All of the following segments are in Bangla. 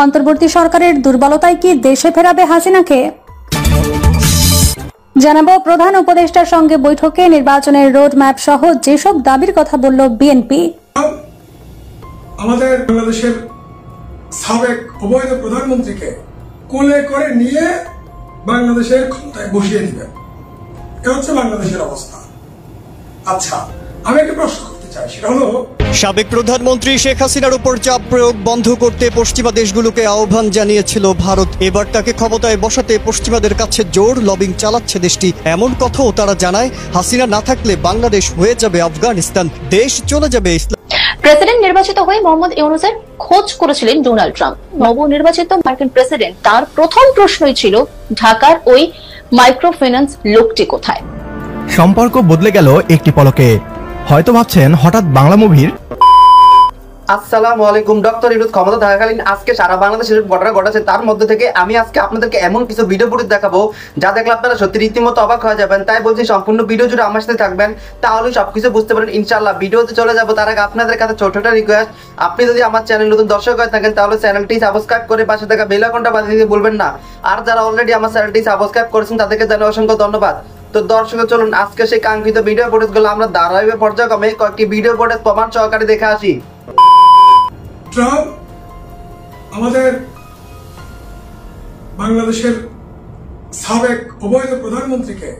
অন্তর্বর্তী সরকারের দুর্বলতায় কি দেশে ফেরাবে হাসিনাকে? জানাবো প্রধান উপদেষ্টার সঙ্গে বৈঠকে নির্বাচনের রোড ম্যাপ সহ যেসব দাবির কথা বলল বিএনপি। আমাদের বাংলাদেশের সাবেক অবৈধ প্রধানমন্ত্রীকে কোলে করে নিয়ে বাংলাদেশের ক্ষমতায় বসিয়ে দিবেন, এ হচ্ছে বাংলাদেশের অবস্থা। আচ্ছা, আমি একটা প্রশ্ন করতে চাই, সেটা হলো সাবেক প্রধানমন্ত্রী শেখ হাসিনার উপর চাপ প্রয়োগ বন্ধ করতে পশ্চিমা দেশগুলোকে আহ্বান জানিয়েছিল ভারত। এবার তাকে ক্ষমতায় বসাতে পশ্চিমাদের কাছে জোর লবিং চালাচ্ছে দেশটি। এমন কথাও তারা জানায়, হাসিনা না থাকলে বাংলাদেশ হয়ে যাবে আফগানিস্তান, দেশ চলে যাবে ইসলাম। প্রেসিডেন্ট নির্বাচিত হয়ে মোহাম্মদ ইউনূসের খোঁজ করেছিলেন ডোনাল্ড ট্রাম্প। নবনির্বাচিত মার্কিন প্রেসিডেন্ট তার প্রথম প্রশ্নই ছিল ঢাকার ওই মাইক্রোফিন্যান্স লোকটি কোথায়। সম্পর্ক বদলে গেল একটি পলকে। হয়তো ভাবছেন হঠাৎ বাংলা মুভির। আসসালামু আলাইকুম। ডক্টর ইউনূস ক্ষমতা থাকাকালীন আজকে সারা বাংলাদেশের ঘটনা ঘটেছে, তার মধ্যে থেকে আমি আজকে আপনাদেরকে এমন কিছু ভিডিও ফুটেজ দেখাবো যা দেখলে আপনারা সত্যি রীতিমতো অবাক হয়ে যাবেন। তাই বলছি সম্পূর্ণ ভিডিও জুড়ে আমার সাথে থাকবেন, তাহলে সবকিছু বুঝতে পারেন ইনশাআল্লাহ। ভিডিওতে চলে যাবো তার আগে আপনাদের কাছে ছোট একটা রিকোয়েস্ট, আপনি যদি আমার চ্যানেল নতুন দর্শক হয়ে থাকেন তাহলে চ্যানেলটি সাবস্ক্রাইব করে পাশে থাকা বেল আইকনটা বাজিয়ে দিতে ভুলবেন না। আর যারা অলরেডি আমার চ্যানেলটি সাবস্ক্রাইব করেছেন তাদেরকে জানাই অসংখ্য ধন্যবাদ। তো দর্শক চলুন আজকে সেই কাঙ্ক্ষিত ভিডিও ফুটেজগুলো আমরা ধারাবাহিক পর্যায়ক্রমে কয়েকটি ভিডিও ফুটেজ প্রমাণ সহকারে দেখে আসি। ট্রাম্প আমাদের বাংলাদেশের সাবেক অবৈধ প্রধানমন্ত্রীকে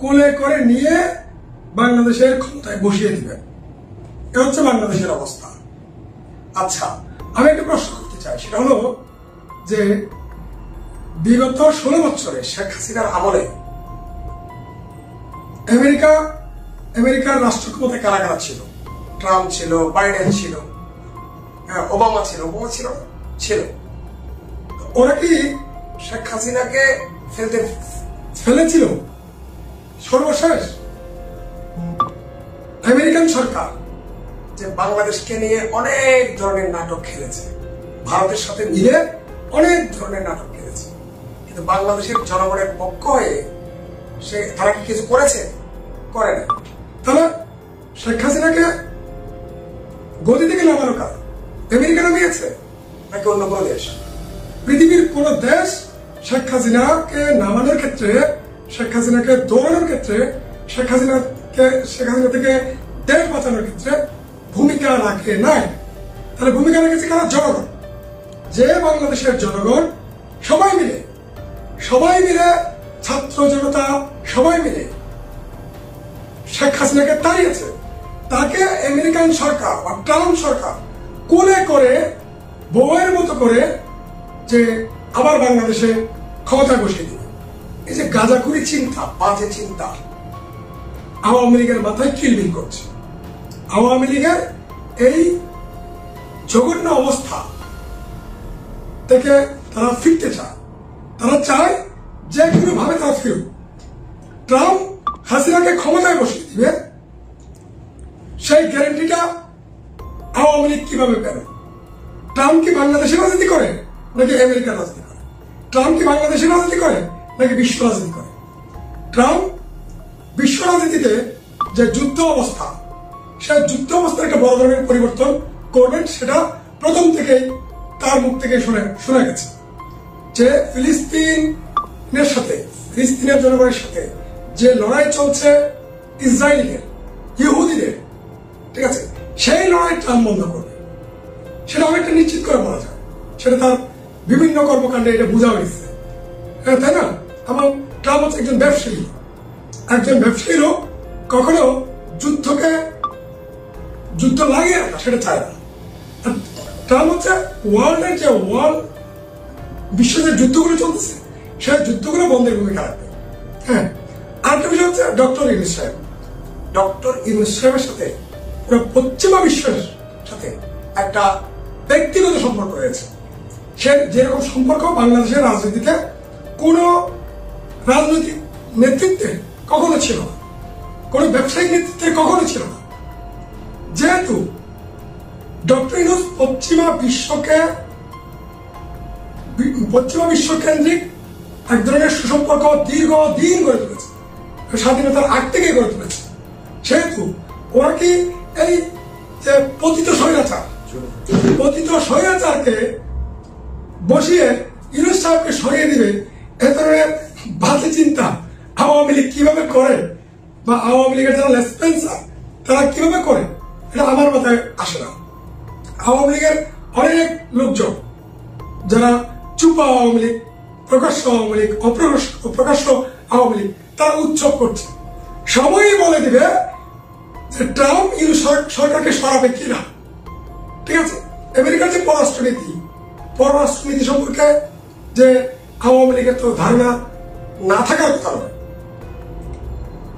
কোলে করে নিয়ে বাংলাদেশের ক্ষমতায় বসিয়ে দিবেন, এ হচ্ছে বাংলাদেশের অবস্থা। আচ্ছা, আমি একটা প্রশ্ন করতে চাই, সেটা হলো যে বিগত 16 বছরে শেখ হাসিনার আমলে আমেরিকার রাষ্ট্র ক্ষমতায় কারা কারা ছিল? ট্রাম্প ছিল, বাইডেন ছিল, ওবামা ছিল। ওরা কি শেখ হাসিনাকে ফেলেছিল সর্বশেষ? আমেরিকান সরকার যে বাংলাদেশকে নিয়ে অনেক ধরনের নাটক খেলেছে, ভারতের সাথে মিলে অনেক ধরনের নাটক খেলেছে, কিন্তু বাংলাদেশের জনগণের পক্ষ হয়ে তারা কি কিছু করেছে? করে না। তাহলে শেখ হাসিনাকে গদি থেকে নামানো কাজ আমেরিকা নামিয়েছে নাকি অন্য কোনো দেশ? পৃথিবীর কোন দেশ শেখ হাসিনাকে নামানোর ক্ষেত্রে, শেখ হাসিনাকে দৌড়ানোর ক্ষেত্রে, শেখ হাসিনা থেকে দেশ বাঁচানোর ক্ষেত্রে ভূমিকা রাখে নাই। তাহলে ভূমিকা রেখেছে কারা? জনগণ। যে বাংলাদেশের জনগণ সবাই মিলে ছাত্র জনতা সবাই মিলে শেখ হাসিনাকে তাড়িয়েছে, তাকে আমেরিকান সরকার বা ট্রাম্প সরকার কোলে করে বউয়ের মতো করে যে আবার বাংলাদেশে ক্ষমতা বসিয়ে দিবে। এই যে গাঁজাখুরি চিন্তা, বাজে চিন্তা আওয়ামী লীগের মাথায় কিলবিল করছে। আওয়ামী লীগের এই জঘন্য অবস্থা থেকে তারা ফিরতে চায়, তারা চায় যে কোনো ভাবে তারা ফিরুক। ট্রাম্প হাসিনাকে ক্ষমতায় বসিয়ে দিবে, সেই গ্যারান্টিটা আওয়ামী লীগ কিভাবে পেল? ট্রাম্প কি বাংলাদেশের রাজনীতি করে নাকি আমেরিকার রাজনীতি করে? ট্রাম্প কি বাংলাদেশের রাজনীতি করে নাকি বিশ্ব রাজনীতি করে? ট্রাম্প বিশ্ব রাজনীতিতে যে যুদ্ধ অবস্থা, সেই যুদ্ধ অবস্থার একটা বড় ধরনের পরিবর্তন করবেন, সেটা প্রথম থেকেই তার মুখ থেকে শোনা গেছে। যে ফিলিস্তিনের জনগণের সাথে যে লড়াই চলছে ইসরায়েলিদের, ইহুদিদের, ঠিক আছে, সেই লড়াই ট্রাম্প বন্ধ করবে, সেটা অনেকটা নিশ্চিত করে বলা যায়। সেটা তার বিভিন্ন কর্মকাণ্ডে এটা বোঝা হয়েছে, তাই না? এবং ট্রাম্প হচ্ছে একজন ব্যবসায়ী লোক, কখনো যুদ্ধ লাগিয়ে রাখা সেটা চায় না। ট্রাম্প হচ্ছে বিশ্বের যে যুদ্ধগুলো চলতেছে সেই যুদ্ধগুলো বন্ধের ভূমিকা রাখবে। হ্যাঁ, আরেকটা বিষয় হচ্ছে ডক্টর ইউনূস সাহেবের সাথে পুরো পশ্চিমা বিশ্বের সাথে একটা ব্যক্তিগত সম্পর্ক রয়েছে। সে যেরকম সম্পর্ক বাংলাদেশের রাজনীতিতে কোন রাজনৈতিক নেতৃত্বে কখনো ছিল না, কোন ব্যবসায়িক নেতৃত্বে কখনো ছিল না। যেহেতু ডক্টর ইউনূস পশ্চিমা বিশ্ব কেন্দ্রিক এক ধরনের সুসম্পর্ক দীর্ঘদিন গড়ে তুলেছে, স্বাধীনতার আগ থেকেই গড়ে তুলেছে, সেহেতু ওরা কি এই যে পতিত স্বৈরাচারকে বসিয়ে ইউনূস সাহেবকে সরিয়ে দিবে, এ ধরনের বাজে চিন্তা আওয়ামী লীগ কিভাবে করে বা আওয়ামী লীগের যারা লেসপেন্সার তারা কিভাবে করে, এটা আমার মাথায় আসে না। আওয়ামী লীগের অনেক লোকজন যারা চুপা আওয়ামী লীগ, প্রকাশ্য আওয়ামী লীগ, অপ্রকাশ্য আওয়ামী লীগ, তারা উৎসব করছে। সময়ই বলে দিবে যে ট্রাম্প ইউনূস সরকারকে সরাবে কিনা। ঠিক আছে, আমেরিকার যে পররাষ্ট্রনীতি সম্পর্কে যে আওয়ামী লীগের তো ধারণা না থাকার কথা নয়,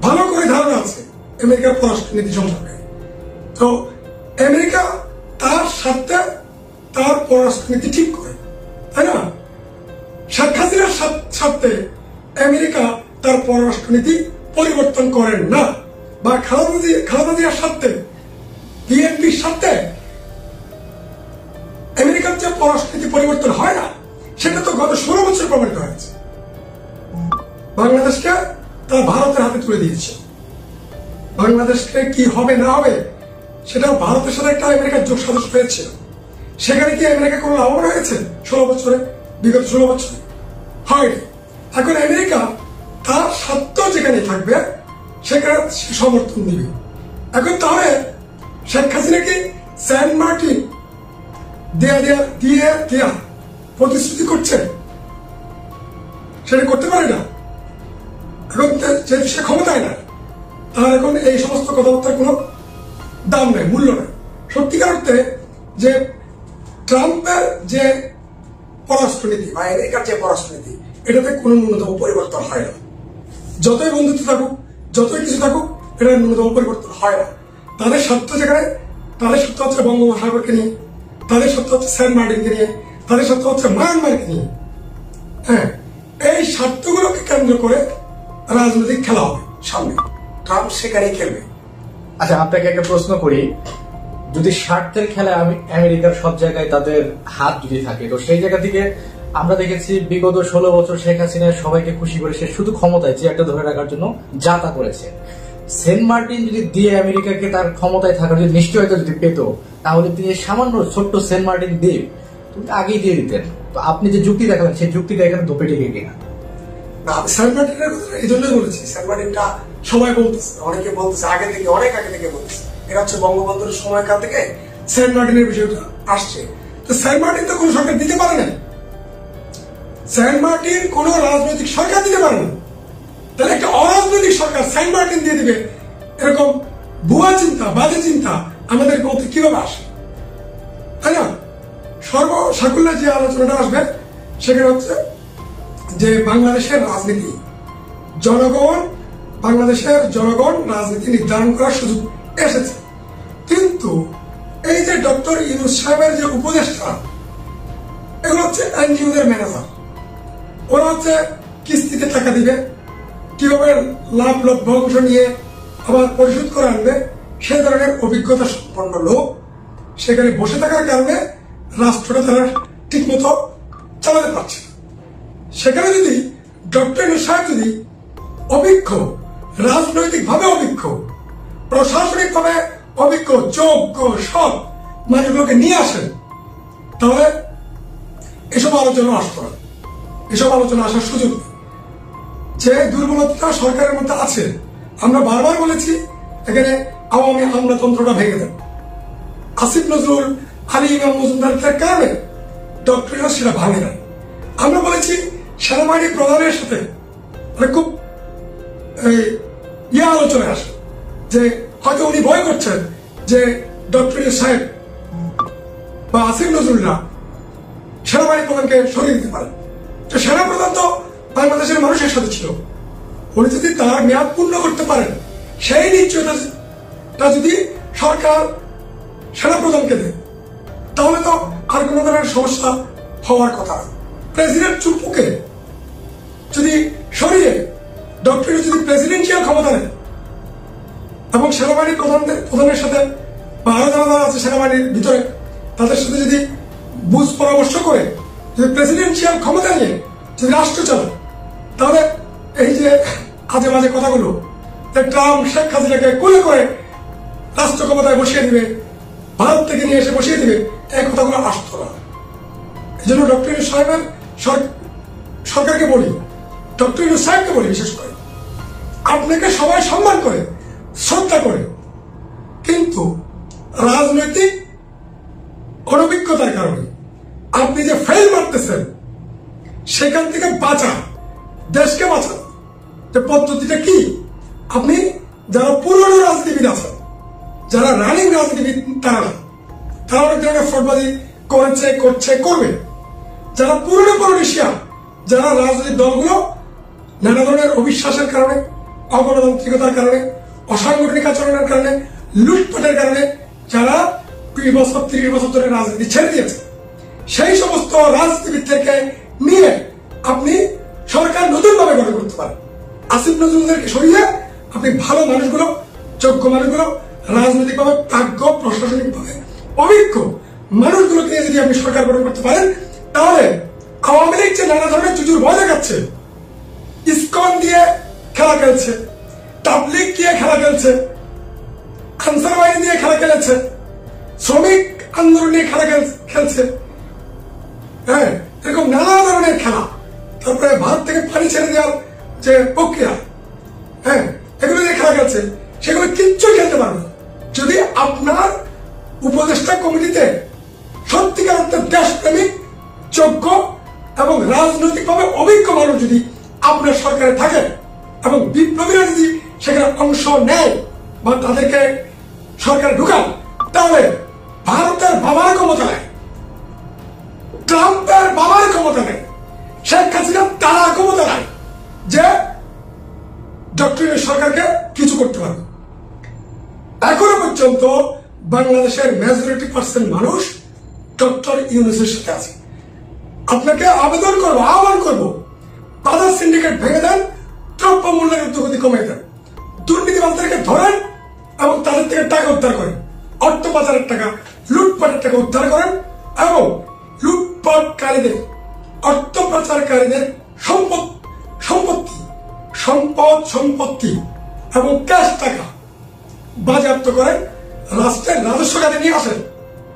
ভালো করে ধারণা আছে আমেরিকার পররাষ্ট্রনীতি সম্পর্কে। তো আমেরিকা তার স্বার্থে তার পররাষ্ট্রনীতি ঠিক করে, তাই না? শেখ হাসিনার স্বার্থে আমেরিকা তার পররাষ্ট্রনীতি পরিবর্তন করেন না, বা খালেদা জিয়ার স্বার্থে, বিএনপির স্বার্থে আমেরিকার যে পররাষ্ট্রনীতি পরিবর্তন হয় না, সেটা তো গত 16 বছর প্রমাণিত হয়েছে। বাংলাদেশকে তারা ভারতের হাতে তুলে দিয়েছে। বাংলাদেশকে কি হবে না হবে সেটা ভারতের সাথে একটা আমেরিকার যোগ সাদস্য হয়েছিল। সেখানে কি আমেরিকা কোনো লাভবান হয়েছে 16 বছরে? বিগত 16 বছরে হয়নি। এখন আমেরিকা তার স্বার্থ যেখানে থাকবে সেখানে সমর্থন দিবে। এখন তাহলে শেখ হাসিনা কি সেন্ট মার্টিন দিয়ে প্রতিশ্রুতি করছে? সেটা করতে পারে না। এখন যেহেতু সে ক্ষমতায় না, তার এখন এই সমস্ত কথাবার্তার কোনো দাম নেই, মূল্য নেই। সত্যিকার অর্থে যে ট্রাম্পের যে পররাষ্ট্রনীতি বা আমেরিকার যে পররাষ্ট্রনীতি, এটাতে কোনো ন্যূনতম পরিবর্তন হয় না। যতই বন্ধুত্ব থাকুক, যতই কিছু থাকুক, এটা ন্যূনতম পরিবর্তন হয় না। তাদের স্বার্থ যেখানে, তাদের স্বার্থ হচ্ছে বঙ্গোপসাগরকে নিয়ে, তাদের স্বার্থ হচ্ছে সেন্ট মার্টিনকে নিয়ে, তাদের স্বার্থ হচ্ছে মায়ানমারকে নিয়ে। হ্যাঁ, এই স্বার্থগুলোকে কেন্দ্র করে রাজনৈতিক খেলা হবে সামনে। ট্রাম্প সেখানেই খেলবে। আচ্ছা, আপনাকে একটা প্রশ্ন করি, যদি স্বার্থের খেলা আমেরিকার সব জায়গায় তাদের হাত যদি থাকে, তো সেই জায়গা থেকে আমরা দেখেছি বিগত 16 বছর শেখ হাসিনা সবাইকে খুশি করে সে শুধু ক্ষমতায় চেয়ারটা ধরে রাখার জন্য যা তা করেছে। সেন্ট মার্টিন যদি দিয়ে আমেরিকাকে তার ক্ষমতায় থাকার যদি নিশ্চয়তা যদি পেত, তাহলে তিনি সামান্য ছোট্ট সেন্ট মার্টিন দ্বীপ তুমি আগেই দিয়ে দিতেন। তো আপনি যে যুক্তি দেখালেন সেই যুক্তিটা এখানে দোপে টেকে কিনা? না, আমি সেন্ট মার্টিনের কথা এই জন্যই বলেছি। সেন্ট মার্টিনটা সবাই বলতেছে, অনেকে বলতেছে, অনেক আগে থেকে বলতেছে। এটা হচ্ছে বঙ্গবন্ধুর সময়কাল থেকে সেন্ট মার্টিনের বিষয়টা আসছে। তো সেন্ট মার্টিন তো কোনো সরকার দিতে পারে না। সেন্ট মার্টিন কোন রাজনৈতিক সরকার দিতে পারে না। তাহলে একটা অরাজনৈতিক সরকার সেন্ট মার্টিন দিয়ে দিবে, এরকম ভুয়া চিন্তা, বাজে চিন্তা আমাদের মধ্যে কিভাবে আসে, তাই না? সর্বসাকুল্যে যে আলোচনাটা আসবে সেখানে হচ্ছে যে বাংলাদেশের রাজনীতি, বাংলাদেশের জনগণ রাজনীতি নির্ধারণ করার সুযোগ এসেছে। কিন্তু এই যে ডক্টর ইউনূস সাহেবের যে উপদেষ্টা, এগুলো হচ্ছে এনজিওদের ম্যানেজার। ওরা হচ্ছে কিস্তিতে টাকা দিবে, কিভাবে লাভ লভ্যাংশ নিয়ে আবার পরিশোধ করে আনবে, সে ধরনের অভিজ্ঞতা সম্পন্ন লোক সেখানে বসে থাকার কারণে রাষ্ট্রটা তারা ঠিক মতো চালাতে পারছে না। সেখানে যদি ডক্টর ইউনূস সাহেব যদি অভিজ্ঞ, রাজনৈতিকভাবে অভিজ্ঞ, প্রশাসনিকভাবে অভিজ্ঞ, যোগ্য সব মানুষগুলোকে নিয়ে আসেন, তাহলে এসব আলোচনা আসতো না। এসব আলোচনা আসার সুযোগ নেই। যে দুর্বলতা সরকারের মধ্যে আছে, আমরা বারবার বলেছি এখানে আওয়ামী আমলাতন্ত্রটা ভেঙে দেন। আসিফ নজরুল, আলী ইমাম মজুমদারের কারণে ডক্টর ইউনূস সেটা ভাঙে না। আমরা বলেছি সেনাবাহিনী প্রধানের সাথে খুব আলোচনায় আসে যে হয়তো উনি ভয় করছেন যে ডক্টর ইউনূস সাহেব বা আসিফ নজরুলরা সেনাবাহিনী প্রধানকে সরিয়ে দিতে পারেন। তো সেনাপ্রধান তো বাংলাদেশের মানুষের সাথে ছিল, উনি যদি তার মেয়াদ পূর্ণ করতে পারেন, সেই নিশ্চয়তা যদি সরকার সেনাপ্রধানকে দেয়, তাহলে তো আর কোন ধরনের সমস্যা হওয়ার কথা। প্রেসিডেন্ট চুপ্পুকে যদি সরিয়ে ডক্টর যদি প্রেসিডেন্সিয়াল ক্ষমতা নেয় এবং সেনাবাহিনী প্রধানের সাথে বা আরো যারা আছে সেনাবাহিনীর ভিতরে তাদের সাথে যদি বুঝ পরামর্শ করে যদি প্রেসিডেন্সিয়াল ক্ষমতা নিয়ে যদি রাষ্ট্র চালায়, তাহলে এই যে আজে বাজে কথাগুলো ট্রাম্প শেখ হাসিনাকে কোলে করে রাষ্ট্র ক্ষমতায় বসিয়ে দিবে, ভারত থেকে নিয়ে এসে বসিয়ে দিবে, এই কথাগুলো আসতো না। এই জন্য ডক্টর ইউনূস সাহেবের সরকারকে বলি, ডক্টর ইউনূস সাহেবকে বলি বিশেষ করে, আপনাকে সবাই সম্মান করে, শ্রদ্ধা করে, কিন্তু রাজনৈতিক অনভিজ্ঞতার কারণে আপনি যে ফেল মারতেছেন, সেখান থেকে বাঁচা, দেশকে বাঁচা যে পদ্ধতিটা কি, আপনি যারা পুরনো রাজনীতিবিদ আছেন, যারা রানিং রাজনীতিবিদ, তারা অনেক ধরনের ফ্রডবাজি করেছে, করছে, করবে। যারা পুরনো পলিটিশিয়ান, যারা রাজনৈতিক দলগুলো নানা ধরনের অবিশ্বাসের কারণে, অগণতান্ত্রিকতার কারণে, অসাংগঠনিক আচরণের কারণে, লুটপাটের কারণে যারা 20 বছর 30 বছর ধরে রাজনীতি ছেড়ে দিয়েছে, সেই সমস্ত রাজনীতিবিদদেরকে নিয়ে আপনি সরকার নতুন ভাবে গঠন করতে পারেন। আসিফ নজরুলদেরকে সরিয়ে আপনি ভালো মানুষগুলো, যোগ্য মানুষগুলো, রাজনৈতিকভাবে প্রাজ্ঞ, প্রশাসনিকভাবে অভিজ্ঞ মানুষগুলোকে নিয়ে যদি আপনি সরকার গঠন করতে পারেন, তাহলে আওয়ামী লীগ যে নানা ধরনের চুচুর ভয় দেখাচ্ছে, ইসকন দিয়ে খেলা খেলছে, তাবলিগ দিয়ে খেলা খেলছে, আনসার বাহিনী দিয়ে খেলা খেলেছে, শ্রমিক আন্দোলন নিয়ে খেলা খেলছে, হ্যাঁ, এরকম নানা ধরনের খেলা, তারপরে ভারত থেকে পানি ছেড়ে দেওয়ার যে প্রক্রিয়া, হ্যাঁ, এগুলো দিয়ে খেলা খেলছে, সেগুলো কিচ্ছু খেলতে পারবে না যদি আপনার উপদেষ্টা কমিটিতে সত্যিকার অর্থে দেশপ্রেমিক, যোগ্য এবং রাজনৈতিকভাবে অভিজ্ঞ মানুষ যদি আপনার সরকারে থাকে এবং বিপ্লবীরা যদি সেখানে অংশ নেয় বা তাদেরকে সরকারে ঢুকান, তাহলে ভারতের বাবার ক্ষমতা নেই, ট্রাম্পের বাবার ক্ষমতা নেই, শেখ হাসিনা তার ক্ষমতা নাই যে ডক্টর ইউনূস সরকারকে কিছু করতে পারবে। এখনো পর্যন্ত বাংলাদেশের মেজরিটি পার্সেন্ট মানুষ ডক্টর ইউনূসের সাথে আছে। আপনাকে আবেদন করবো, আহ্বান করবো, বাজার সিন্ডিকেট ভেঙে দেন, দ্রব্য মূল্যের ঊর্ধ্বগতি কমিয়ে দেন, দুর্নীতিবাজদেরকে ধরেন এবং তাদের থেকে টাকা উদ্ধার করেন, অর্থ পাচারের টাকা, লুটপাটের টাকা উদ্ধার করেন এবং লুটপাটকারীদের, অর্থ পাচারকারীদের সম্পত্তি এবং ক্যাশ টাকা বাজেয়াপ্ত করেন, রাষ্ট্রের রাজস্ব খাতে নিয়ে আসেন।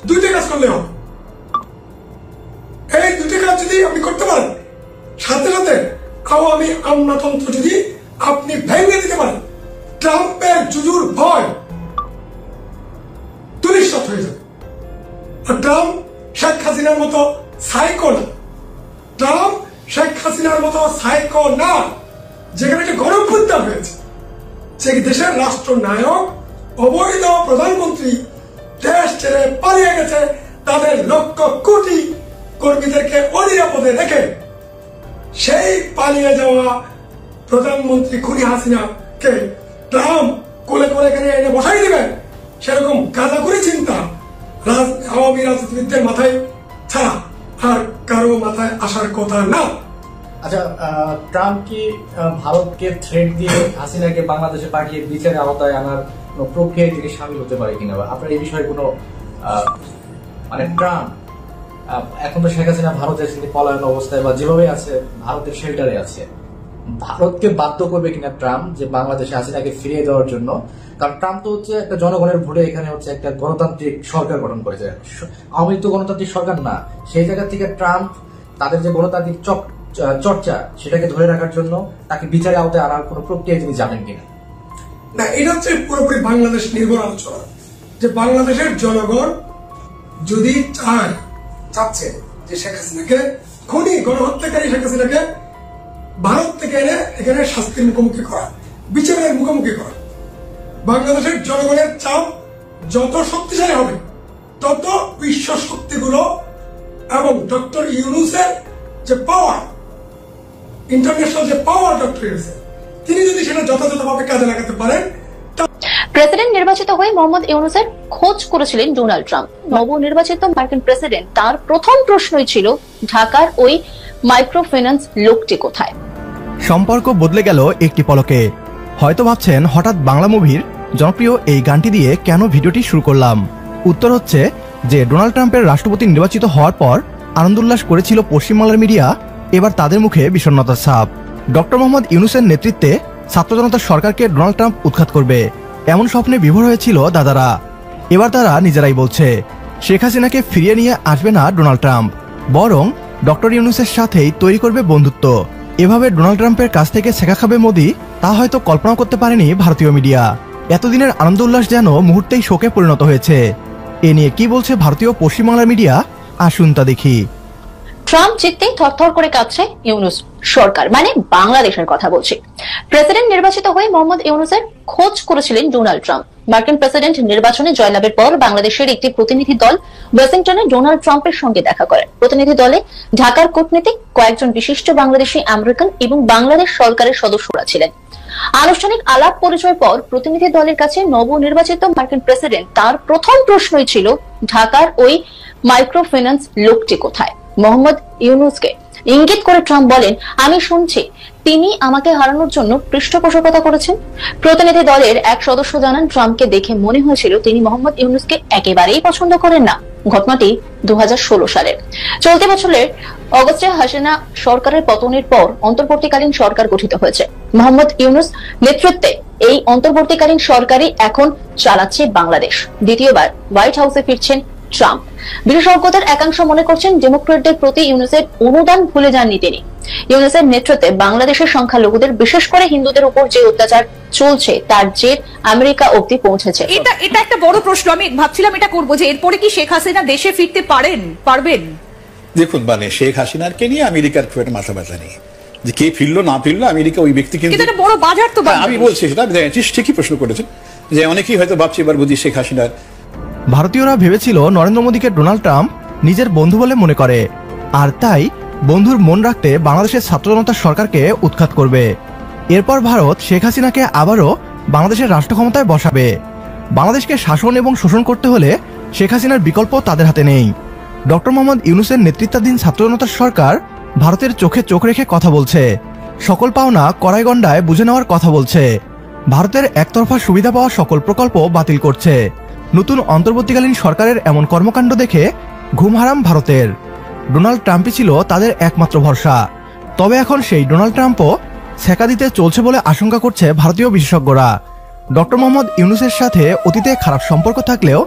দুইটা কাজ করলে হবে। এই দুটি কাজ যদি আপনি করতে পারেন, সাথে সাথে আওয়ামী আমলাতন্ত্র যদি আপনি ভেঙে দিতে পারেন, ট্রাম্পের জুজুর ভয় ধূলিসাৎ হয়ে যাবে। আর ট্রাম্প শেখ হাসিনার মতো সাইকো না, ট্রাম্প শেখ হাসিনার মতো সাইকো না, যেখানে একটা গণঅভ্যুত্থান হয়েছে, যে দেশের রাষ্ট্রনায়ক, অবৈধ প্রধানমন্ত্রী দেশ ছেড়ে পালিয়ে গেছে, তাদের লক্ষ কোটি কর্মীদেরকে অনিরাপদে রেখে সেই পালিয়ে যাওয়া প্রধানমন্ত্রী খুনি হাসিনাকে ট্রাম্প কোলে করে এখানে এনে বসাই দিবেন, সেরকম গাঁজাখুরি চিন্তা আওয়ামী রাজনীতিবিদদের মাথায় ছাড়া আর কারো মাথায় আসার কথা না। আচ্ছা, ট্রাম্প কি ভারতকে থ্রেট দিয়ে হাসিনাকে বাংলাদেশে পাঠিয়ে বিচারের আওতায় আনার কোনো প্রক্রিয়ায় থেকে সামিল হতে পারে কিনা, বা আপনার এই বিষয়ে কোনো মানে ট্রাম্প এখন তো শেখ হাসিনা ভারতের পলায়ন অবস্থায় বা যেভাবে আছে ভারতের শেল্টারে আছে, ভারতকে বাধ্য করবে কিনা ট্রাম্প যে বাংলাদেশে হাসিনাকে ফিরিয়ে দেওয়ার জন্য? কারণ ট্রাম্প তো হচ্ছে একটা জনগণের ভোটে এখানে হচ্ছে একটা গণতান্ত্রিক সরকার গঠন করেছে, আওয়ামী লীগ তো গণতান্ত্রিক সরকার না। সেই জায়গা থেকে ট্রাম্প তাদের যে গণতান্ত্রিক চর্চা সেটাকে ধরে রাখার জন্য তাকে বিচারে আওতায় আনার কোন প্রক্রিয়া তিনি জানেন কিনা? না, এটা হচ্ছে পুরোপুরি বাংলাদেশ নির্ভর আলোচনা, যে বাংলাদেশের জনগণ যদি চাচ্ছে যে শেখ হাসিনাকে, খুনি গণহত্যাকারী শেখ হাসিনাকে ভারত থেকে এনে এখানে শাস্তির মুখোমুখি করা, বিচারের মুখোমুখি করা, বাংলাদেশের জনগণের চাপ যত শক্তিশালী হবে, তত বিশ্ব শক্তিগুলো এবং ডক্টর ইউনূসের যে পাওয়ার, ইন্টারন্যাশনাল যে পাওয়ার ডক্টর ইউনূসের, তিনি যদি সেটা যথাযথভাবে কাজে লাগাতে পারেন। প্রেসিডেন্ট নির্বাচিত হয়ে মোহাম্মদ ইউনূসের খোঁজ করেছিলেন ডোনাল্ড ট্রাম্প। নবনির্বাচিত মার্কিন প্রেসিডেন্ট তার প্রথম প্রশ্নই ছিল ঢাকার ওই মাইক্রো ফিন্যান্স লোকটি কোথায়। সম্পর্ক বদলে গেল একটি পলকে। হয়তো ভাবছেন হঠাৎ বাংলা মুভির জনপ্রিয় এই গানটি দিয়ে কেন ভিডিওটি শুরু করলাম। উত্তর হচ্ছে যে ডোনাল্ড ট্রাম্পের রাষ্ট্রপতি নির্বাচিত হওয়ার পর আনন্দোল্লাস করেছিল পশ্চিমবাংলার মিডিয়া, এবার তাদের মুখে বিষণ্ণতার ছাপ। ডক্টর মোহাম্মদ ইউনূসের নেতৃত্বে ছাত্র জনতার সরকারকে ডোনাল্ড ট্রাম্প উৎখাত করবে, এমন স্বপ্নে বিভোর হয়েছিল দাদারা। এবার তারা নিজেরাই বলছে শেখ হাসিনাকে ফিরিয়ে নিয়ে আসবে না ডোনাল্ড ট্রাম্প, বরং ডক্টর ইউনূসের সাথেই তৈরি করবে বন্ধুত্ব। এভাবে ডোনাল্ড ট্রাম্পের কাছ থেকে ছেঁকা খাবে মোদি, তা হয়তো কল্পনাও করতে পারেনি ভারতীয় মিডিয়া। এতদিনের আনন্দ উল্লাস যেন মুহূর্তেই শোকে পরিণত হয়েছে। এ নিয়ে কি বলছে ভারতীয় পশ্চিমবাংলার মিডিয়া, আসুন তা দেখি। ট্রাম্প জিততেই থরথর করে কাঁপছে ইউনূস সরকার, মানে বাংলাদেশের কথা বলছি। প্রেসিডেন্ট নির্বাচিত হয়ে মোহাম্মদ ইউনূসের খোঁজ করেছিলেন ডোনাল্ড ট্রাম্প। মার্কিন প্রেসিডেন্ট নির্বাচনে জয়লাভের পর বাংলাদেশের একটি প্রতিনিধি দল ওয়াশিংটনে ডোনাল্ড ট্রাম্পের সঙ্গে দেখা করেন। প্রতিনিধি দলে ঢাকার কূটনীতিক, কয়েকজন বিশিষ্ট বাংলাদেশি আমেরিকান এবং বাংলাদেশ সরকারের সদস্যরা ছিলেন। আনুষ্ঠানিক আলাপ পরিচয়ের পর প্রতিনিধি দলের কাছে নবনির্বাচিত মার্কিন প্রেসিডেন্ট তার প্রথম প্রশ্নই ছিল ঢাকার ওই মাইক্রো ফিন্যান্স লোকটি কোথায়। মোহাম্মদ ইউনূসকে ইঙ্গিত করে ট্রাম্প বলেন, আমি শুনছি তিনি আমাকে হারানোর জন্য পৃষ্ঠপোষকতা করেছেন। প্রতিনিধি দলের এক সদস্য জানান, ট্রাম্পকে দেখে মনে হয়েছিল তিনি মোহাম্মদ ইউনূসকে একেবারেই পছন্দ করেন না। ঘটনাটি 2016 সালের। চলতি বছরের অগস্টে হাসিনা সরকারের পতনের পর অন্তর্বর্তীকালীন সরকার গঠিত হয়েছে। মোহাম্মদ ইউনূস নেতৃত্বে এই অন্তর্বর্তীকালীন সরকারই এখন চালাচ্ছে বাংলাদেশ। দ্বিতীয়বার হোয়াইট হাউসে ফিরছেন ট্রাম্প। বিশেষজ্ঞদের একাংশ মনে করছেন ডেমোক্রেটদের প্রতি ইউনূসের অনুদান ভুলে যাননি তিনি। ইউনূসের নেতৃত্বে বাংলাদেশের সংখ্যালঘুদের, বিশেষ করে হিন্দুদের উপর যে অত্যাচার চলছে তার জের আমেরিকা অবধি পৌঁছেছে। এটা একটা বড় প্রশ্ন। আমি ভাবছিলাম এটা করবো যে এরপরে কি শেখ হাসিনা দেশে ফিরতে পারবেন? দেখুন, মানে শেখ হাসিনারকে নিয়ে আমেরিকার খুব একটা মাথা ব্যথা নেই, যে কে ফিরলো না ফিরলো আমেরিকা ওই ব্যক্তি। কিন্তু এটা বড় বাজার তো। আমি বলছি সেটা ঠিকই প্রশ্ন করেছেন, যে অনেকেই হয়তো ভাবছে এবার বুঝি শেখ হাসিনার। ভারতীয়রা ভেবেছিল নরেন্দ্র মোদীকে ডোনাল্ড ট্রাম্প নিজের বন্ধু বলে মনে করে, আর তাই বন্ধুর মন রাখতে বাংলাদেশের ছাত্র জনতার সরকারকে উৎখাত করবে। এরপর ভারত শেখ হাসিনাকে আবারও বাংলাদেশের রাষ্ট্র ক্ষমতায় বসাবে। বাংলাদেশকে শাসন এবং শোষণ করতে হলে শেখ হাসিনার বিকল্প তাদের হাতে নেই। ডক্টর মোহাম্মদ ইউনূসের নেতৃত্বাধীন ছাত্র জনতার সরকার ভারতের চোখে চোখ রেখে কথা বলছে, সকল পাওনা কড়াই গণ্ডায় বুঝে নেওয়ার কথা বলছে, ভারতের একতরফা সুবিধা পাওয়া সকল প্রকল্প বাতিল করছে। নতুন অন্তর্বর্তীকালীন সরকারের এমন কর্মকাণ্ড দেখে ঘুম হারাম ভারতের। ডোনাল্ড ট্রাম্পই ছিল তাদের একমাত্র ভরসা। তবে এখন সেই ডোনাল্ড ট্রাম্পও ছেঁকা দিতে চলছে বলে আশঙ্কা করছে ভারতীয় বিশেষজ্ঞরা। ডক্টর মোহাম্মদ ইউনূসের সাথে অতীতে খারাপ সম্পর্ক থাকলেও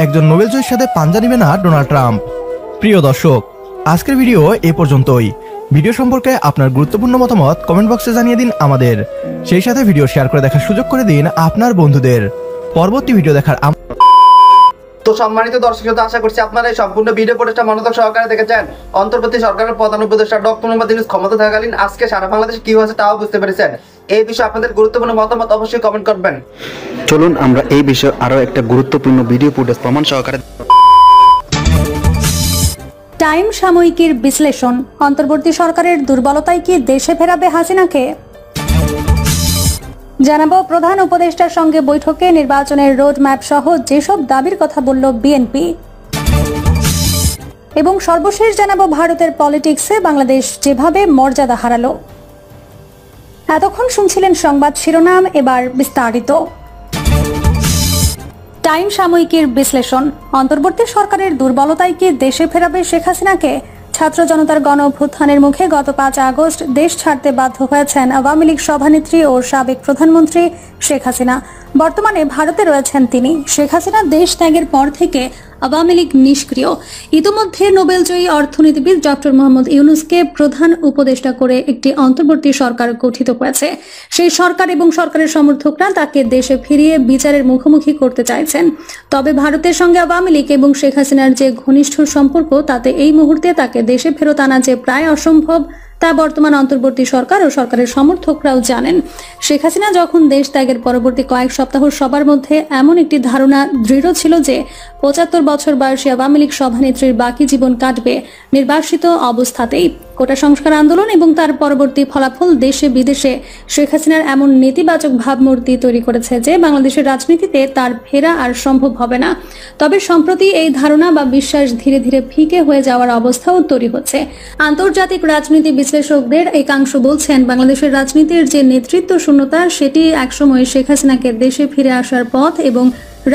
একজন নোবেলজয়ীর সাথে পাঞ্জা নিবে না ডোনাল্ড ট্রাম্প। প্রিয় দর্শক, আজকের ভিডিও এ পর্যন্তই। ভিডিও সম্পর্কে আপনার গুরুত্বপূর্ণ মতামত কমেন্ট বক্সে জানিয়ে দিন আমাদের। সেই সাথে ভিডিও শেয়ার করে দেখার সুযোগ করে দিন আপনার বন্ধুদের। পরবর্তী ভিডিও দেখার তো সম্মানিত দর্শক শ্রোতা, আশা করছি আপনারা এই সম্পূর্ণ ভিডিও ফুটেজটা মনোযোগ সহকারে দেখেছেন। অন্তর্বর্তী সরকারের প্রধান উপদেষ্টা ডক্টর মোহাম্মদ ইউনূস ক্ষমতা থাকাকালীন আজকে সারা বাংলাদেশে কি হয়েছে তাও বুঝতে পেরেছেন। এই বিষয়ে আপনাদের গুরুত্বপূর্ণ মতামত অবশ্যই কমেন্ট করবেন। চলুন আমরা এই বিষয়ে আরো একটা গুরুত্বপূর্ণ ভিডিও ফুটেজ প্রমাণ সহকারে। টাইম সাময়িকীর বিশ্লেষণ, অন্তর্বর্তী সরকারের দুর্বলতায় কি দেশে ফেরাবে হাসিনাকে? জানাবো প্রধান উপদেষ্টার সঙ্গে বৈঠকে নির্বাচনের রোড ম্যাপ সহ যেসব দাবির কথা বলল বিএনপি। এবং সর্বশেষ জানাবো ভারতের পলিটিক্সে বাংলাদেশ যেভাবে মর্যাদা হারালো। এতক্ষণ শুনছিলেন সংবাদ শিরোনাম, এবার বিস্তারিত। টাইম সাময়িকীর বিশ্লেষণ, অন্তর্বর্তী সরকারের দুর্বলতায় কি দেশে ফেরাবে শেখ হাসিনাকে? ছাত্র জনতার গণ অভ্যুত্থানের মুখে গত 5 আগস্ট দেশ ছাড়তে বাধ্য হয়েছেন আওয়ামী লীগ সভানেত্রী ও সাবেক প্রধানমন্ত্রী শেখ হাসিনা। বর্তমানে ভারতে রয়েছেন তিনি। শেখ হাসিনা দেশ ত্যাগের পর থেকে আওয়ামী লীগ নিষ্ক্রিয়। ইতিমধ্যে নোবেলজয়ী অর্থনীতিবিদ ডক্টর মোহাম্মদ ইউনূসকে প্রধান উপদেষ্টা করে একটি অন্তর্বর্তী সরকার গঠিত হয়েছে। সেই সরকার এবং সরকারের সমর্থকরা তাকে দেশে ফিরিয়ে বিচারের মুখোমুখি করতে চাইছেন। তবে ভারতের সঙ্গে আওয়ামী লীগ এবং শেখ হাসিনার যে ঘনিষ্ঠ সম্পর্ক, তাতে এই মুহূর্তে তাকে দেশে ফেরত আনা যে প্রায় অসম্ভব, তা বর্তমান অন্তর্বর্তী সরকার ও সরকারের সমর্থকরাও জানেন। শেখ হাসিনা যখন দেশ ত্যাগের পরবর্তী কয়েক সপ্তাহ সবার মধ্যে এমন একটি ধারণা দৃঢ় ছিল যে 75 বছর বয়সী আওয়ামী লীগ সভানেত্রীর বাকি জীবন কাটবে নির্বাসিত অবস্থাতেই। কোটা সংস্কার আন্দোলন এবং তার পরবর্তী ফলাফল দেশে বিদেশে শেখ হাসিনার এমন নেতিবাচক ভাবমূর্তি তৈরি করেছে যে বাংলাদেশের রাজনীতিতে তার ফেরা আর সম্ভব হবে না। তবে সম্প্রতি এই ধারণা বা বিশ্বাস ধীরে ধীরে ফিকে হয়ে যাওয়ার অবস্থাও তৈরি হচ্ছে। আন্তর্জাতিক রাজনীতি বিশ্লেষকদের একাংশ বলছেন, বাংলাদেশের রাজনীতির যে নেতৃত্ব শূন্যতা, সেটি একসময় শেখ হাসিনাকে দেশে ফিরে আসার পথ এবং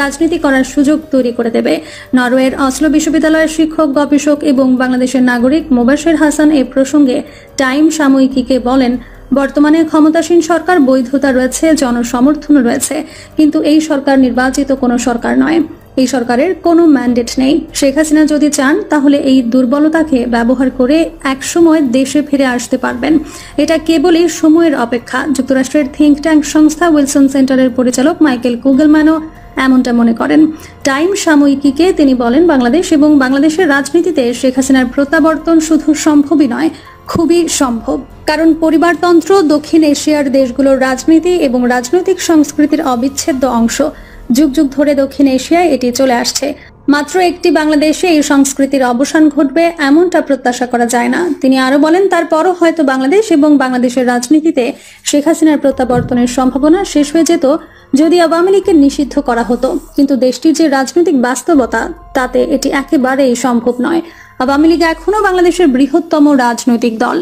রাজনীতি করার সুযোগ তৈরি করে দেবে। নরওয়ের অসলো বিশ্ববিদ্যালয়ের শিক্ষক, গবেষক এবং বাংলাদেশের নাগরিক মোবাশ্বের হাসান এ প্রসঙ্গে টাইম সাময়িকীকে বলেন, বর্তমানে ক্ষমতাসীন সরকার বৈধতা রয়েছে, জনসমর্থন রয়েছে, কিন্তু এই সরকার নির্বাচিত কোনো সরকার নয়। এই সরকারের কোনো ম্যান্ডেট নেই। শেখ হাসিনা যদি চান তাহলে এই দুর্বলতাকে ব্যবহার করে একসময় দেশে ফিরে আসতে পারবেন। এটা কেবলই সময়ের অপেক্ষা। যুক্তরাষ্ট্রের থিঙ্ক ট্যাঙ্ক সংস্থা উইলসন সেন্টারের পরিচালক মাইকেল কুগলম্যানও এমনটা মনে করেন। টাইম সাময়িকীকে তিনি বলেন, বাংলাদেশ এবং বাংলাদেশের রাজনীতিতে শেখ হাসিনার প্রত্যাবর্তন শুধু সম্ভবই নয়, খুবই সম্ভব। কারণ পরিবারতন্ত্র দক্ষিণ এশিয়ার দেশগুলোর রাজনীতি এবং রাজনৈতিক সংস্কৃতির অবিচ্ছেদ্য অংশ। যুগ যুগ ধরে দক্ষিণ এশিয়ায় এটি চলে আসছে। মাত্র একটি বাংলাদেশে এই সংস্কৃতির অবসান ঘটবে এমনটা প্রত্যাশা করা যায় না। তিনি আরো বলেন, তারপরও হয়তো বাংলাদেশ এবং বাংলাদেশের রাজনীতিতে শেখ হাসিনার প্রত্যাবর্তনের সম্ভাবনা শেষ হয়ে যেত যদি আওয়ামী লীগকে নিষিদ্ধ করা হতো। কিন্তু দেশটির যে রাজনৈতিক বাস্তবতা তাতে এটি একেবারেই সম্ভব নয়। আওয়ামী লীগ এখনো বাংলাদেশের বৃহত্তম রাজনৈতিক দল।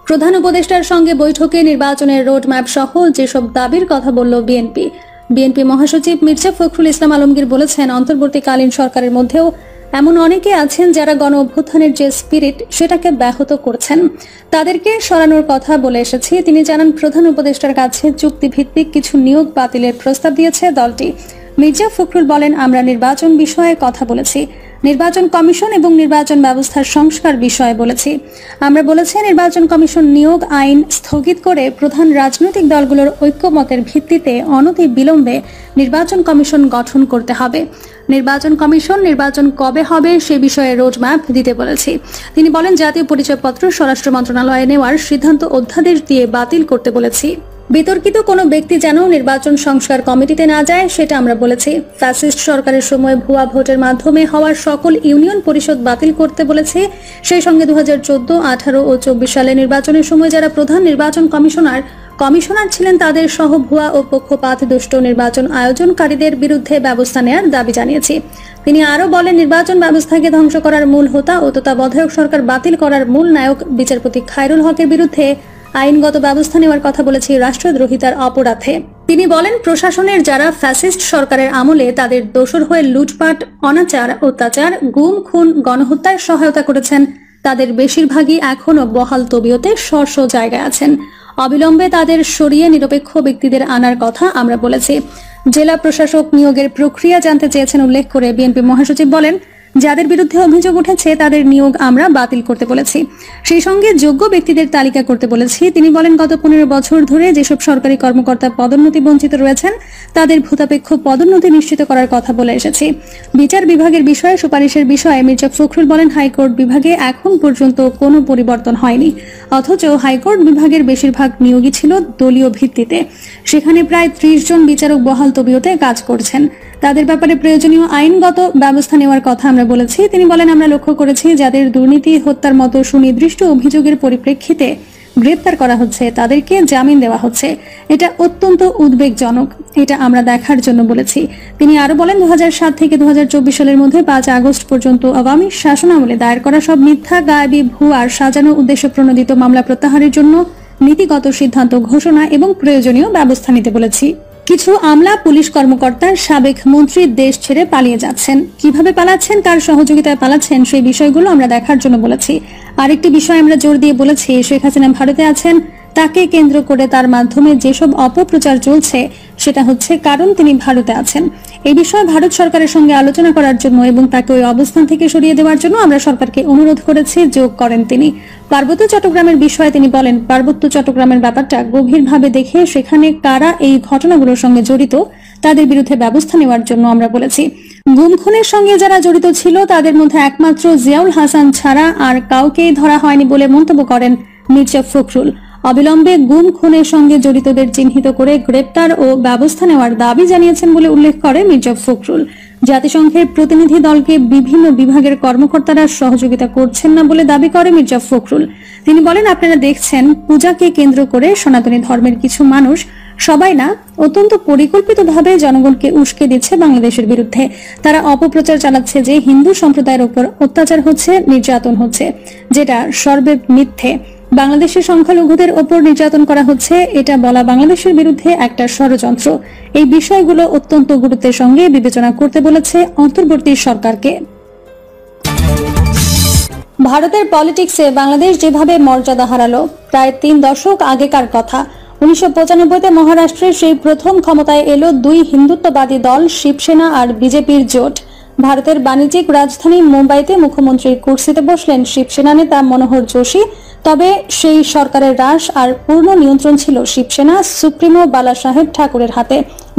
প্রধান উপদেষ্টার সঙ্গে বৈঠকে নির্বাচনের রোডম্যাপ সহ যেসব দাবির কথা বলল বিএনপি মহাসচিব মির্জা ফখরুল ইসলাম আলমগীর বলেছেন, অন্তর্বর্তীকালীন সরকারের মধ্যেও এমন অনেকে আছেন যারা গণ অভ্যুত্থানের যে স্পিরিট সেটাকে ব্যাহত করছেন, তাদেরকে সরানোর কথা বলে এসেছি। তিনি জানান, প্রধান উপদেষ্টার কাছে চুক্তিভিত্তিক কিছু নিয়োগ বাতিলের প্রস্তাব দিয়েছে দলটি। মির্জা ফখরুল বলেন, আমরা নির্বাচন বিষয়ে কথা বলেছি, নির্বাচন কমিশন এবং নির্বাচন ব্যবস্থার সংস্কার বিষয়ে বলেছি। আমরা বলেছি নির্বাচন কমিশন নিয়োগ আইন স্থগিত করে প্রধান রাজনৈতিক দলগুলোর ঐক্যমতের ভিত্তিতে অনতি বিলম্বে নির্বাচন কমিশন গঠন করতে হবে। নির্বাচন কমিশন নির্বাচন কবে হবে সে বিষয়ে রোডম্যাপ দিতে বলেছি। তিনি বলেন, জাতীয় পরিচয়পত্র স্বরাষ্ট্র মন্ত্রণালয়ে নেওয়ার সিদ্ধান্ত অধ্যাদেশ দিয়ে বাতিল করতে বলেছি। বিতর্কিত কোনো ব্যক্তি যেন নির্বাচন সংস্কার কমিটিতে না যায় সেটা আমরা বলেছি। ফ্যাসিস্ট সরকারের সময় ভুয়া ভোটের মাধ্যমে হওয়ার সকল ইউনিয়ন পরিষদ বাতিল করতে বলেছে। সেই সঙ্গে 2014, 18 ও 24 সালে নির্বাচনের সময় যারা প্রধান নির্বাচন কমিশনার ছিলেন তাদের সহ ভুয়া ও পক্ষপাতদুষ্ট নির্বাচন আয়োজনকারীদের বিরুদ্ধে ব্যবস্থা নেওয়ার দাবি জানিয়েছি। তিনি আরো বলেন, নির্বাচন ব্যবস্থাকে ধ্বংস করার মূল হোতা ও তত্ত্বাবধায়ক সরকার বাতিল করার মূল নায়ক বিচারপতি খায়রুল হকের বিরুদ্ধে আইনগত ব্যবস্থা নেওয়ার কথা বলেছি রাষ্ট্রদ্রোহিতার অপরাধে। তিনি বলেন, প্রশাসনের যারা ফ্যাসিস্ট সরকারের আমলে তাদের দোষর হয়ে লুটপাট, অনাচার, অত্যাচার, গুম, খুন, গণহত্যায় সহায়তা করেছেন তাদের বেশিরভাগই এখনো বহাল তবিয়তে স্ব জায়গায় আছেন। অবিলম্বে তাদের সরিয়ে নিরপেক্ষ ব্যক্তিদের আনার কথা আমরা বলেছি। জেলা প্রশাসক নিয়োগের প্রক্রিয়া জানতে চেয়েছেন উল্লেখ করে বিএনপি মহাসচিব বলেন, যাদের বিরুদ্ধে অভিযোগ উঠেছে তাদের নিয়োগ আমরা বাতিল করতে বলেছি। সেই সঙ্গে যোগ্য ব্যক্তিদের তালিকা করতে বলেছি। তিনি বলেন, গত 15 বছর ধরে যেসব সরকারি কর্মকর্তা পদোন্নতি বঞ্চিত রয়েছেন তাদের ভূতাপেক্ষ পদোন্নতি নিশ্চিত করার কথা বলে এসেছি। বিচার বিভাগের বিষয়ে সুপারিশের বিষয়ে মির্জা ফখরুল বলেন, হাইকোর্ট বিভাগে এখন পর্যন্ত কোনো পরিবর্তন হয়নি, অথচ হাইকোর্ট বিভাগের বেশিরভাগ নিয়োগই ছিল দলীয় ভিত্তিতে। সেখানে প্রায় 30 জন বিচারক বহাল তবিয়তে কাজ করছেন। তাদের ব্যাপারে প্রয়োজনীয় আইনগত ব্যবস্থা নেওয়ার কথা আমরা বলেছি। তিনি বলেন, আমরা লক্ষ্য করেছি যাদের দুর্নীতি, হত্যার মতো সুনির্দিষ্ট অভিযোগের পরিপ্রেক্ষিতে গ্রেপ্তার করা হচ্ছে তাদেরকে জামিন দেওয়া হচ্ছে। এটা অত্যন্ত উদ্বেগজনক, এটা আমরা দেখার জন্য বলেছি। তিনি আরো বলেন, 2007 থেকে 2024 সালের মধ্যে 5 আগস্ট পর্যন্ত আওয়ামী শাসনামলে দায়ের করা সব মিথ্যা, গায়েবী, ভুয়া, সাজানো উদ্দেশ্য প্রণোদিত মামলা প্রত্যাহারের জন্য নীতিগত সিদ্ধান্ত ঘোষণা এবং প্রয়োজনীয় ব্যবস্থা নিতে বলেছি। কিছু আমলা পুলিশ কর্মকর্তার সাবেক মন্ত্রী দেশ ছেড়ে পালিয়ে যাচ্ছেন। কিভাবে পালাচ্ছেন, কার সহযোগিতায় পালাচ্ছেন সেই বিষয়গুলো আমরা দেখার জন্য বলেছি। আরেকটি বিষয় আমরা জোর দিয়ে বলেছি, শেখ হাসিনা ভারতে আছেন, তাকে কেন্দ্র করে তার মাধ্যমে যেসব অপপ্রচার চলছে সেটা হচ্ছে কারণ তিনি ভারতে আছেন। এই বিষয়ে ভারত সরকারের সঙ্গে আলোচনা করার জন্য এবং তাকে ওই অবস্থান থেকে সরিয়ে দেওয়ার জন্য আমরা সরকারকে অনুরোধ করেছি, যোগ করেন তিনি। পার্বত্য চট্টগ্রামের বিষয়ে তিনি বলেন, পার্বত্য চট্টগ্রামের ব্যাপারটা গভীরভাবে দেখে সেখানে কারা এই ঘটনাগুলোর সঙ্গে জড়িত তাদের বিরুদ্ধে ব্যবস্থা নেওয়ার জন্য আমরা বলেছি। গুম খুনের সঙ্গে যারা জড়িত ছিল তাদের মধ্যে একমাত্র জিয়াউল হাসান ছাড়া আর কাউকেই ধরা হয়নি বলে মন্তব্য করেন মির্জা ফখরুল। অবিলম্বে গুম খুনের সঙ্গে জড়িতদের চিহ্নিত করে গ্রেপ্তার ও ব্যবস্থা নেওয়ার দাবি জানিয়েছেন বলে উল্লেখ করে মির্জা ফখরুল। জাতিসংঘের প্রতিনিধি দলকে বিভিন্ন বিভাগের কর্মকর্তারা সহযোগিতা করছেন না বলে দাবি করে মির্জা ফখরুল। তিনি বলেন, আপনারা দেখছেন পূজাকে কেন্দ্র করে সনাতনী ধর্মের কিছু মানুষ, সবাই না, অত্যন্ত পরিকল্পিতভাবে জনগণকে উস্কে দিচ্ছে বাংলাদেশের বিরুদ্ধে। তারা অপপ্রচার চালাচ্ছে যে হিন্দু সম্প্রদায়ের উপর অত্যাচার হচ্ছে, নির্যাতন হচ্ছে, যেটা সর্বে মিথ্যে। বাংলাদেশের সংখ্যালঘুদের ওপর নির্যাতন করা হচ্ছে, এটা বলা বাংলাদেশের বিরুদ্ধে একটা ষড়যন্ত্র। এই বিষয়গুলো অত্যন্ত গুরুত্বের সঙ্গে বিবেচনা করতে বলেছে অন্তর্বর্তী সরকারকে। ভারতের পলিটিক্সে বাংলাদেশ যেভাবে মর্যাদা হারালো প্রায় 3 দশক আগেকার কথা। 1995-তে মহারাষ্ট্রের সেই প্রথম ক্ষমতায় এলো দুই হিন্দুত্ববাদী দল শিবসেনা আর বিজেপির জোট। ভারতের বাণিজ্যিক রাজধানী মুম্বাইতে মুখ্যমন্ত্রীর কুর্সিতে বসলেন শিবসেনা নেতা মনোহর যোশী। তবে সেই সরকারের রাশ আর পূর্ণ নিয়ন্ত্রণ ছিল শিবসেনা সুপ্রিমো বালাসাহেব ঠাকুরের হাতে।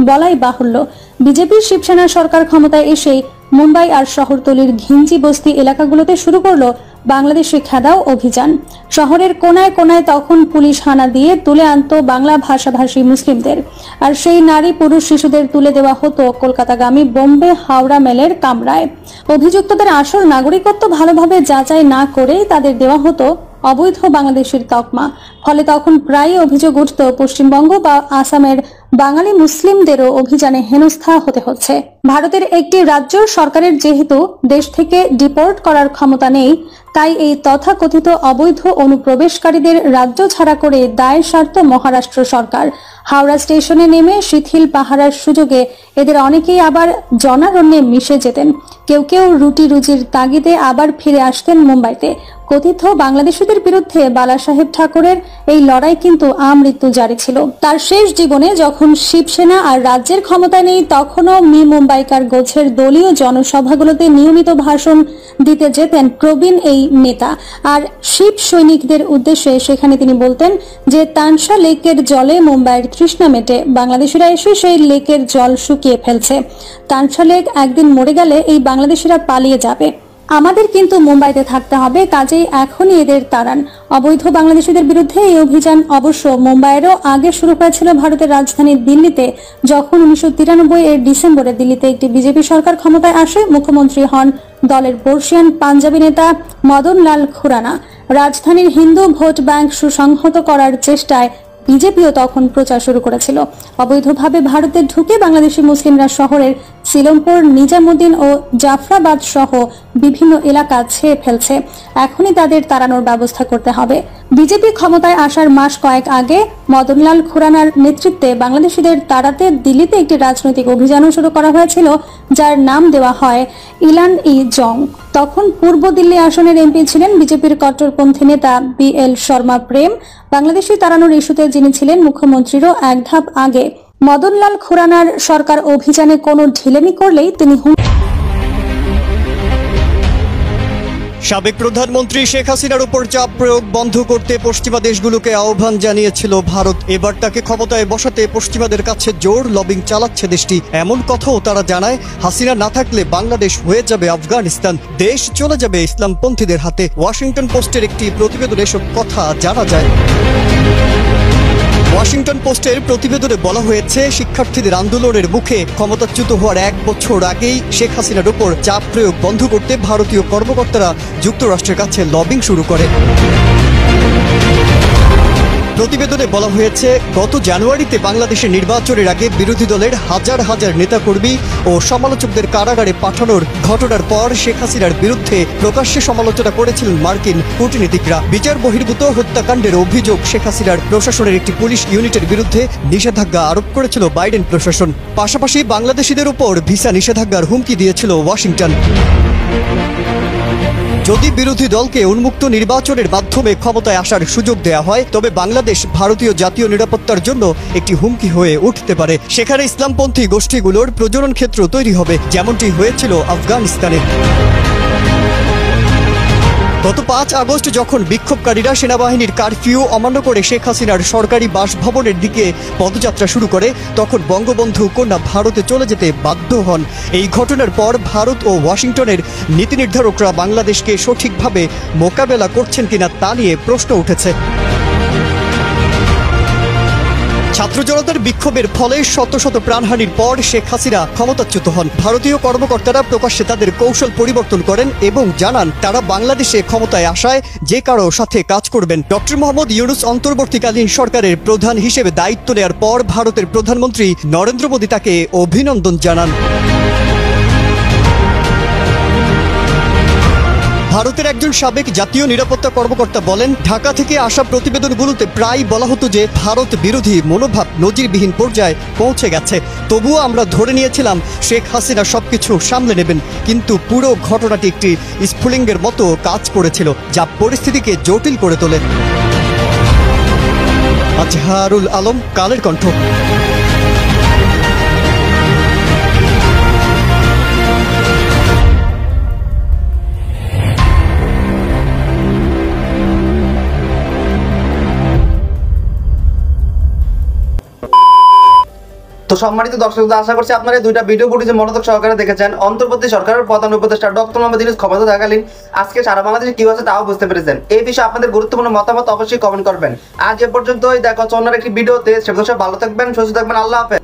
বলাই বাহুল্য, বিজেপির শিবসেনা সরকার ক্ষমতায় এসেই মুম্বাই আর শহরতলির ঘিঞ্জি বস্তি এলাকাগুলোতে শুরু করলো বাংলাদেশি খেদাও অভিযান। শহরের কোনায় কোনায় তখন পুলিশ হানা দিয়ে তুলে আনতো বাংলা ভাষাভাষী মুসলিমদের, আর সেই নারী পুরুষ শিশুদের তুলে দেওয়া হতো কলকাতাগামী বোম্বে হাওড়া মেলের কামরায়। অভিযুক্তদের আসল নাগরিকত্ব ভালোভাবে যাচাই না করেই তাদের দেওয়া হতো অবৈধ বাংলাদেশের তকমা। ফলে তখন প্রায় অভিযোগ উঠত পশ্চিমবঙ্গ বা আসামের বাঙালি মুসলিমদেরও অভিযানে হেনস্থা হতে হচ্ছে। ভারতের একটি রাজ্য সরকারের যেহেতু দেশ থেকে ডিপোর্ট করার ক্ষমতা নেই, তাই এই তথাকথিত অবৈধ অনুপ্রবেশকারীদের রাজ্য ছাড়া করে দায় সারত মহারাষ্ট্র সরকার। হাওড়া স্টেশনে নেমে শিথিল পাহারার সুযোগে এদের অনেকেই আবার জনারণ্যে মিশে যেতেন। কেউ কেউ রুটি রুজির তাগিদে আবার ফিরে আসতেন মুম্বাইতে। কথিত বাংলাদেশিদের বিরুদ্ধে বালাসাহেব ঠাকুরের এই লড়াই কিন্তু আমৃত্যু জারি ছিল। তার শেষ জীবনে যখন শিবসেনা আর রাজ্যের ক্ষমতায় নেই, তখনও মুম্বাইকার গোছের দলীয় জনসভাগুলোতে নিয়মিত ভাষণ দিতে যেতেন প্রবীণ এই নেতা। আর শিব সৈনিকদের উদ্দেশ্যে সেখানে তিনি বলতেন যে তানসা লেকের জলে মুম্বাইয়ের তৃষ্ণা মেটে, বাংলাদেশিরা এসে সেই লেকের জল শুকিয়ে ফেলছে। তানসা লেক একদিন মরে গেলে এই বাংলাদেশিরা পালিয়ে যাবে, আমাদের কিন্তু মুম্বাইতে থাকতে হবে, কাজেই এখনই এদের তাড়ান। অবৈধ বাংলাদেশিদের বিরুদ্ধে এই অভিযান অবশ্য মুম্বাইয়েরও আগে শুরু হয়েছিল ভারতের রাজধানী দিল্লিতে, যখন 1993 এর ডিসেম্বরে দিল্লিতে একটি বিজেপি সরকার ক্ষমতায় আসে। মুখ্যমন্ত্রী হন দলের বর্ষিয়ান পাঞ্জাবি নেতা মদন লাল খুরানা। রাজধানীর হিন্দু ভোট ব্যাংক সুসংহত করার চেষ্টায় বিজেপিও তখন প্রচার শুরু করেছিল। অবৈধভাবে ভারতে ঢুকে বাংলাদেশি মুসলিমরা শহরের সিলমপুর, নিজামুদ্দিন ও জাফরাবাদ সহ বিভিন্ন এলাকা ছেয়ে ফেলছে। এখনই তাদের তাড়ানোর ব্যবস্থা করতে হবে। বিজেপি ক্ষমতায় আসার মাস কয়েক আগে মদনলাল খুরানার নেতৃত্বে বাংলাদেশিদের তাড়াতে দিল্লিতে একটি রাজনৈতিক অভিযানও শুরু করা হয়েছিল, যার নাম দেওয়া হয় ইলান ই জং। তখন পূর্ব দিল্লি আসনের এমপি ছিলেন বিজেপির কট্টরপন্থী নেতা BL শর্মা প্রেম। বাংলাদেশি তাড়ানোর ইস্যুতে যিনি ছিলেন মুখ্যমন্ত্রীরও এক ধাপ আগে। মদনলাল খুরানার সরকার অভিযানে কোনো ঢিলেমি করলেই তিনি সাবেক প্রধানমন্ত্রী শেখ হাসিনার উপর চাপ প্রয়োগ বন্ধ করতে পশ্চিমা দেশগুলোকে আহ্বান জানিয়েছিল ভারত। এবার তাকে ক্ষমতায় বসাতে পশ্চিমাদের কাছে জোর লবিং চালাচ্ছে দেশটি। এমন কথাও তারা জানায়, হাসিনা না থাকলে বাংলাদেশ হয়ে যাবে আফগানিস্তান, দেশ চলে যাবে ইসলামপন্থীদের হাতে। ওয়াশিংটন পোস্টের একটি প্রতিবেদনে এসব কথা জানা যায়। ওয়াশিংটন পোস্টের প্রতিবেদনে বলা হয়েছে, শিক্ষার্থীদের আন্দোলনের মুখে ক্ষমতাচ্যুত হওয়ার 1 বছর আগেই শেখ হাসিনার উপর চাপ প্রয়োগ বন্ধ করতে ভারতীয় কর্মকর্তারা যুক্তরাষ্ট্রের কাছে লবিং শুরু করে। প্রতিবেদনে বলা হয়েছে, গত জানুয়ারিতে বাংলাদেশের নির্বাচনের আগে বিরোধী দলের হাজার হাজার নেতাকর্মী ও সমালোচকদের কারাগারে পাঠানোর ঘটনার পর শেখ হাসিনার বিরুদ্ধে প্রকাশ্যে সমালোচনা করেছিলেন মার্কিন কূটনীতিকরা। বিচার বহির্ভূত হত্যাকাণ্ডের অভিযোগ শেখ হাসিনার প্রশাসনের একটি পুলিশ ইউনিটের বিরুদ্ধে নিষেধাজ্ঞা আরোপ করেছিল বাইডেন প্রশাসন। পাশাপাশি বাংলাদেশিদের উপর ভিসা নিষেধাজ্ঞার হুমকি দিয়েছিল ওয়াশিংটন। যদি বিরোধী দলকে উন্মুক্ত নির্বাচনের মাধ্যমে ক্ষমতায় আসার সুযোগ দেয়া হয়, তবে বাংলাদেশ ভারতীয় জাতীয় নিরাপত্তার জন্য একটি হুমকি হয়ে উঠতে পারে। সেখানে ইসলামপন্থী গোষ্ঠীগুলোর প্রজনন ক্ষেত্র তৈরি হবে, যেমনটি হয়েছিল আফগানিস্তানে। গত 5 আগস্ট যখন বিক্ষোভকারীরা সেনাবাহিনীর কারফিউ অমান্য করে শেখ হাসিনার সরকারি বাসভবনের দিকে পদযাত্রা শুরু করে, তখন বঙ্গবন্ধু কন্যা ভারতে চলে যেতে বাধ্য হন। এই ঘটনার পর ভারত ও ওয়াশিংটনের নীতি নির্ধারকরা বাংলাদেশকে সঠিকভাবে মোকাবেলা করছেন কিনা তা নিয়ে প্রশ্ন উঠেছে। ছাত্র জনতার বিক্ষোভের ফলে শত শত প্রাণহানির পর শেখ হাসিনা ক্ষমতাচ্যুত হন। ভারতীয় কর্মকর্তারা প্রকাশ্যে তাদের কৌশল পরিবর্তন করেন এবং জানান তারা বাংলাদেশে ক্ষমতায় আসায় যে কারো সাথে কাজ করবেন। ডক্টর মোহাম্মদ ইউনূস অন্তর্বর্তীকালীন সরকারের প্রধান হিসেবে দায়িত্ব নেওয়ার পর ভারতের প্রধানমন্ত্রী নরেন্দ্র মোদী তাকে অভিনন্দন জানান। ভারতের একজন সাবেক জাতীয় নিরাপত্তা কর্মকর্তা বলেন, ঢাকা থেকে আসা প্রতিবেদনগুলোতে প্রায় বলা হতো যে ভারত বিরোধী মনোভাব নজিরবিহীন পর্যায়ে পৌঁছে গেছে। তবুও আমরা ধরে নিয়েছিলাম শেখ হাসিনা সবকিছু সামলে নেবেন, কিন্তু পুরো ঘটনাটি একটি স্ফুলিঙ্গের মতো কাজ করেছিল, যা পরিস্থিতিকে জটিল করে তোলে। আজহারুল আলম, কালের কণ্ঠ। তো সম্মানিত দর্শক, আশা করছি আপনারা এই দুইটা ভিডিও ফুটেজে মনোযোগ সহকারে দেখেছেন। অন্তর্বর্তী সরকারের প্রধান উপদেষ্টা ডক্টর মোহাম্মদ ইউনূস ক্ষমতা থাকাকালীন আজকে সারা বাংলাদেশে কি হচ্ছে তাও বুঝতে পেরেছেন। এই বিষয়ে আপনাদের গুরুত্বপূর্ণ মতামত অবশ্যই কমেন্ট করবেন। আজ এ পর্যন্তই, দেখা হচ্ছে অন্য একটি ভিডিওতে। সে ভালো থাকবেন, সুস্থ থাকবেন, আল্লাহ হাফেজ।